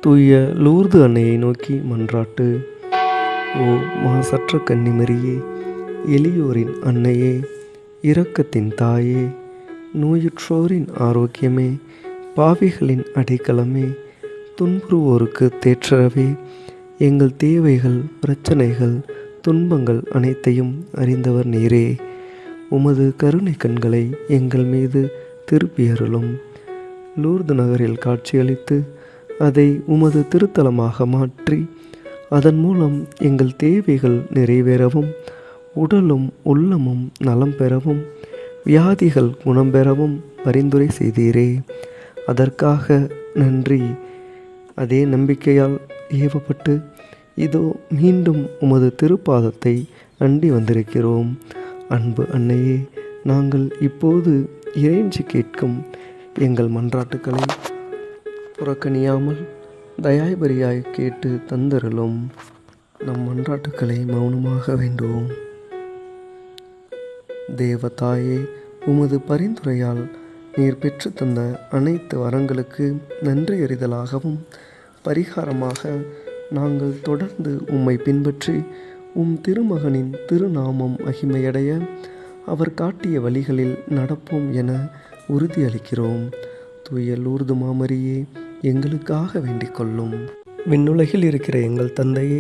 தூய லூர்து அன்னையை நோக்கி மன்றாட்டு. ஓ மாசற்ற கன்னிமரியே, எளியோரின் அன்னையே, இரக்கத்தின் தாயே, நோயுற்றோரின் ஆரோக்கியமே, பாவிகளின் அடைக்கலமே, துன்புறுவோருக்கு தேற்றரவே, எங்கள் தேவைகள், பிரச்சனைகள், துன்பங்கள் அனைத்தையும் அறிந்தவர் நீரே. உமது கருணை கண்களை எங்கள் மீது திருப்பியருளும். லூர்து நகரில் காட்சியளித்து அதை உமது திருத்தலமாக மாற்றி அதன் மூலம் எங்கள் தேவைகள் நிறைவேறவும், உடலும் உள்ளமும் நலம் பெறவும், வியாதிகள் குணம் பெறவும் பரிந்துரை செய்தீரே. அதற்காக நன்றி. அதே நம்பிக்கையால் ஏவப்பட்டு இதோ மீண்டும் உமது திருப்பாதத்தை அண்டி வந்திருக்கிறோம். அன்பு அன்னையே, நாங்கள் இப்போது இறைஞ்சி கேட்கும் எங்கள் மன்றாட்டுக்களை புறக்கணியாமல் தயாய்பரியாய் கேட்டு தந்தருளும். நம் மன்றாட்டுக்களை மௌனமாக வேண்டுவோம். தேவதாயே, உமது பரிந்துரையால் நீர் பெற்று தந்த அனைத்து வரங்களுக்கு நன்றியறிதலாகவும் பரிகாரமாக நாங்கள் தொடர்ந்து உம்மை பின்பற்றி திருமகனின் திருநாமம் மகிமையடைய அவர் காட்டிய வழிகளில் நடப்போம் என உறுதியளிக்கிறோம். தூய லூர்து மாமரியே, எங்களுக்காக வேண்டிக் கொள்ளும். விண்ணுலகில் இருக்கிற எங்கள் தந்தையே,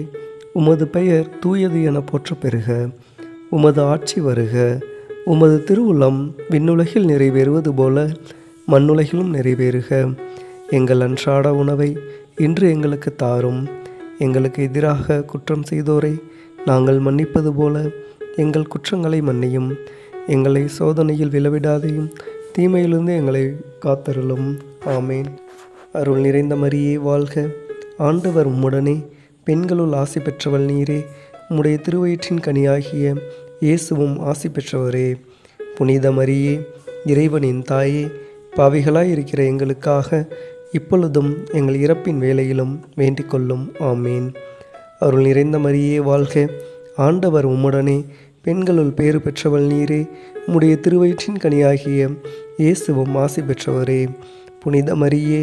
உமது பெயர் தூயது என போற்றப் பெறுக. உமது ஆட்சி வருக. உமது திருவுளம் விண்ணுலகில் நிறைவேறுவது போல மண்ணுலகிலும் நிறைவேறுக. எங்கள் அன்றாட உணவை இன்று எங்களுக்கு தாரும். எங்களுக்கு எதிராக குற்றம் செய்தோரை நாங்கள் மன்னிப்பது போல எங்கள் குற்றங்களை மன்னியும். எங்களை சோதனையில் விழவிடாதையும் தீமையிலிருந்து எங்களை காத்தருளும். ஆமேன். அருள் நிறைந்த மரியே வாழ்க. ஆண்டவர் உம்முடனே, பெண்களுள் ஆசி பெற்றவள் நீரே. உம்முடைய திருவயிற்றின் கனியாகிய இயேசுவும் ஆசி பெற்றவரே. புனித மரியே, இறைவனின் தாயே, பாவிகளாய் இருக்கிற எங்களுக்காக இப்பொழுதும் எங்கள் இறப்பின் வேளையிலும் வேண்டிக் கொள்ளும். ஆமேன். அருள் நிறைந்த மரியே வாழ்க. ஆண்டவர் உம்முடனே, பெண்களுள் பேறு பெற்றவள் நீரே. உம்முடைய திருவயிற்றின் கனியாகிய இயேசுவும் ஆசி பெற்றவரே. புனித மரியே,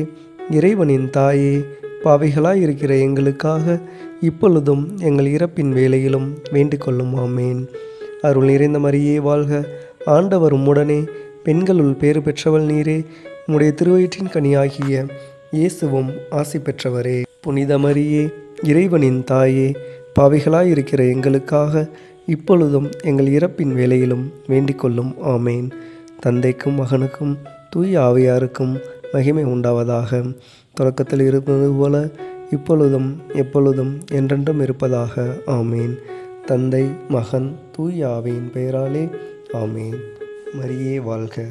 இறைவனின் தாயே, பாவிகளாய் இருக்கிற எங்களுக்காக இப்பொழுதும் எங்கள் இறப்பின் வேளையிலும் வேண்டிக் கொள்ளும். ஆமேன். அருள் நிறைந்த மரியே வாழ்க. ஆண்டவர் உம்முடனே, பெண்களுள் பேறு பெற்றவள் நீரே. உம்முடைய திருவயிற்றின் கனியாகிய இயேசுவும் ஆசி பெற்றவரே. புனித மரியே, இறைவனின் தாயே, பாவிகளாய் இருக்கிற எங்களுக்காக இப்பொழுதும் எங்கள் இறப்பின் வேளையிலும் வேண்டிக் கொள்ளும். ஆமேன். தந்தைக்கும் மகனுக்கும் தூய ஆவியாருக்கும் மகிமை உண்டாவதாக. தொடக்கத்தில் இருப்பது போல இப்பொழுதும் எப்பொழுதும் என்றென்றும் இருப்பதாக. ஆமேன். தந்தை, மகன், தூய ஆவியின் பெயராலே. ஆமேன். மரியே வாழ்க.